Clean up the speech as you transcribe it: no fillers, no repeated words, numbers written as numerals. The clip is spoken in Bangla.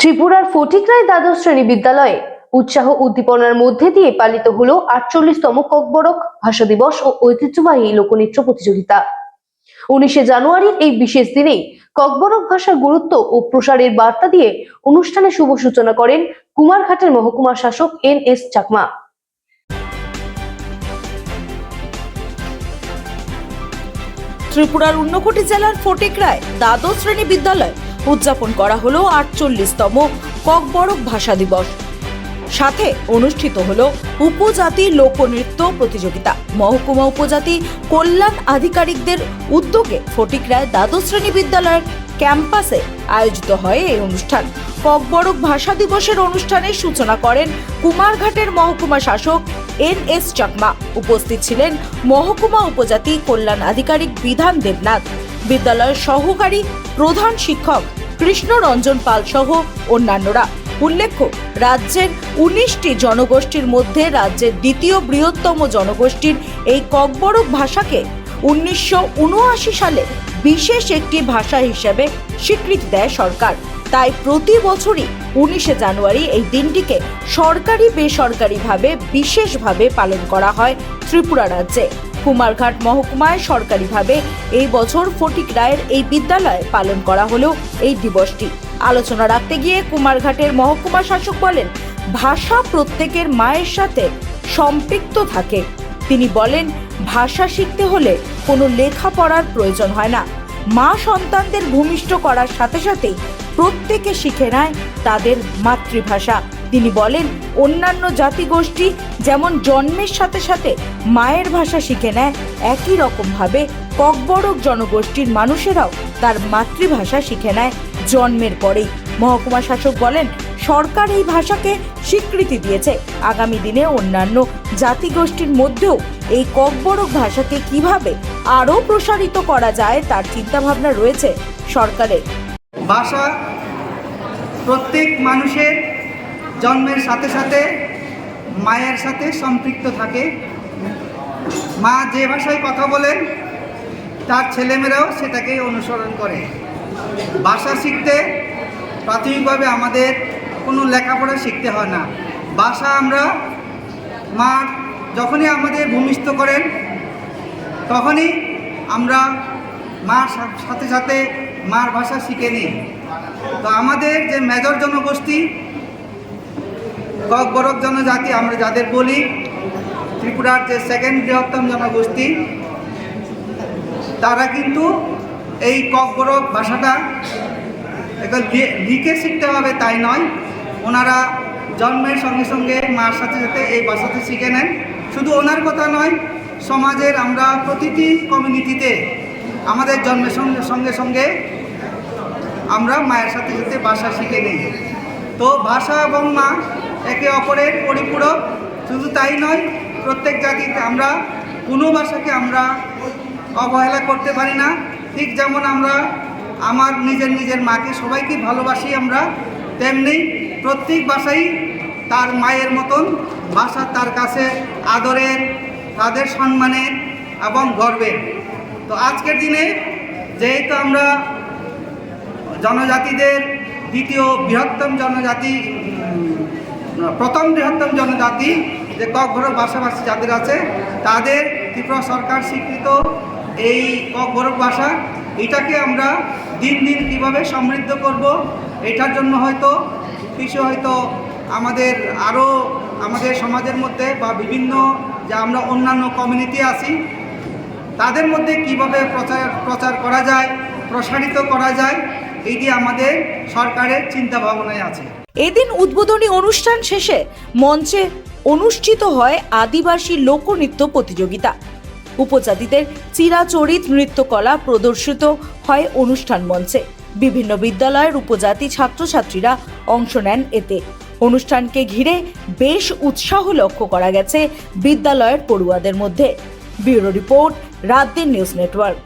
ত্রিপুরার ফটিকরায় দ্বাদশ শ্রেণী বিদ্যালয়ে উৎসাহ উদ্দীপনার মধ্যে দিয়ে পালিত হলো ৪৮তম ককবরক ভাষা দিবস ও ঐতিহ্যবাহী লোকনৃত্য প্রতিযোগিতা। ১৯শে জানুয়ারির এই বিশেষ দিনেই ককবরক ভাষার গুরুত্ব ও প্রসারের বার্তা দিয়ে অনুষ্ঠানের শুভ সূচনা করেন কুমারঘাটের মহকুমা শাসক NS চাকমা। ত্রিপুরার ঊনকোটি জেলার ফটিকরায় দ্বাদশ শ্রেণী বিদ্যালয় উদযাপন করা হলো ৪৮তম ককবরক ভাষা দিবস। সাথে অনুষ্ঠিত হলো উপজাতি লোকনৃত্য প্রতিযোগিতা। মহকুমা উপজাতি কল্যাণ আধিকারিকদের উদ্যোগে ফটিকরায় দ্বাদশ শ্রেণী বিদ্যালয়ের ক্যাম্পাসে আয়োজিত হয় এই অনুষ্ঠান। ককবরক ভাষা দিবসের অনুষ্ঠানের সূচনা করেন কুমারঘাটের মহকুমা শাসক NS চাকমা। উপস্থিত ছিলেন মহকুমা উপজাতি কল্যাণ আধিকারিক বিধান দেবনাথ, বিদ্যালয়ের সহকারী প্রধান শিক্ষক কৃষ্ণ রঞ্জন পাল সহ অন্যান্যরা। উল্লেখ্য, রাজ্যের ১৯টি জনগোষ্ঠীর মধ্যে রাজ্যের দ্বিতীয় বৃহত্তম জনগোষ্ঠীর এই ককবরক ভাষাকে ১৯৭৯ সালে বিশেষ একটি ভাষা হিসেবে স্বীকৃতি দেয় সরকার। তাই প্রতি বছরই ১৯শে জানুয়ারি এই দিনটিকে সরকারি বেসরকারিভাবে বিশেষভাবে পালন করা হয় ত্রিপুরা রাজ্যে। কুমারঘাট মহকুমায় সরকারিভাবে এই বছর ফটিকরায়ের এই বিদ্যালয়ে পালন করা হলো এই দিবসটি। আলোচনা রাখতে গিয়ে কুমারঘাটের মহকুমা শাসক বলেন, ভাষা প্রত্যেকের মায়ের সাথে সম্পৃক্ত থাকে। তিনি বলেন, ভাষা শিখতে হলে কোনো লেখাপড়ার প্রয়োজন হয় না। মা সন্তানদের ভূমিষ্ঠ করার সাথে সাথেই প্রত্যেকে শিখে নেয় তাদের মাতৃভাষা। তিনি বলেন, অন্যান্য জাতিগোষ্ঠী যেমন জন্মের সাথে সাথে মায়ের ভাষা শিখে নেয়, একই রকমভাবে ককবরক জনগোষ্ঠীর মানুষেরাও তার মাতৃভাষা শিখে নেয় জন্মের পরেই। মহকুমা শাসক বলেন, সরকার এই ভাষাকে স্বীকৃতি দিয়েছে। আগামী দিনে অন্যান্য জাতিগোষ্ঠীর মধ্যেও এই ককবরক ভাষাকে কিভাবে আরও প্রসারিত করা যায় তার চিন্তাভাবনা রয়েছে সরকারের। ভাষা প্রত্যেক মানুষের জন্মের সাথে সাথে মায়ের সাথে সম্পৃক্ত থাকে। মা যে ভাষায় কথা বলেন তার ছেলেমেয়েরাও সেটাকে অনুসরণ করে। ভাষা শিখতে প্রাথমিকভাবে আমাদের কোনো লেখাপড়া শিখতে হয় না। ভাষা আমরা মা যখনই আমাদের ভূমিষ্ঠ করেন তখনই আমরা মার সাথে সাথে মার ভাষা শিখে নিই। তো আমাদের যে মেজর জনগোষ্ঠী ককবরক জনজাতি আমরা যাদের বলি, ত্রিপুরার যে সেকেন্ড বৃহত্তম জনগোষ্ঠী, তারা কিন্তু এই ককবরক ভাষাটা লিখে শিখতে হবে তাই নয়, ওনারা জন্মের সঙ্গে সঙ্গে মার সাথে সাথে এই ভাষাতে শিখে নেন। শুধু ওনার কথা নয়, সমাজের আমরা প্রতিটি কমিউনিটিতে আমাদের জন্মের সঙ্গে সঙ্গে আমরা মায়ের সাথে সাথে ভাষা শিখে নিই। তো ভাষা এবং মা একে অপরের পরিপূরক। শুধু তাই নয়, প্রত্যেক জাতিতে আমরা কোনো ভাষাকে আমরা অবহেলা করতে পারি না। ঠিক যেমন আমরা আমার নিজের মাকে সবাইকে ভালোবাসি আমরা, তেমনি প্রত্যেক ভাষাই তার মায়ের মতন ভাষা তার কাছে আদরের, তাদের সম্মানের এবং গর্বের। তো আজকের দিনে যেহেতু আমরা জনজাতিদের দ্বিতীয় বৃহত্তম জনজাতি, প্রথম বৃহত্তম জনজাতি যে ককবরক ভাষাভাষী যাদের আছে, তাদের ত্রিপুরা সরকার স্বীকৃত এই ককবরক ভাষা, এটাকে আমরা দিন দিন কীভাবে সমৃদ্ধ করব, এটার জন্য হয়তো আমাদের আরও আমাদের সমাজের মধ্যে বা বিভিন্ন যে আমরা অন্যান্য কমিউনিটি আছি তাদের মধ্যে কিভাবে প্রচার করা যায়, প্রসারিত করা যায়, এইটি আমাদের সরকারের চিন্তা ভাবনায় আছে। এদিন উদ্বোধনী অনুষ্ঠান শেষে মঞ্চে অনুষ্ঠিত হয় আদিবাসী লোকনৃত্য প্রতিযোগিতা। উপজাতিদের চিরাচরিত নৃত্যকলা প্রদর্শিত হয় অনুষ্ঠান মঞ্চে। বিভিন্ন বিদ্যালয়ের উপজাতি ছাত্রছাত্রীরা অংশ নেন এতে। অনুষ্ঠানকে ঘিরে বেশ উৎসাহ লক্ষ্য করা গেছে বিদ্যালয়ের পড়ুয়াদের মধ্যে। Bureau report, রাতদিন news network.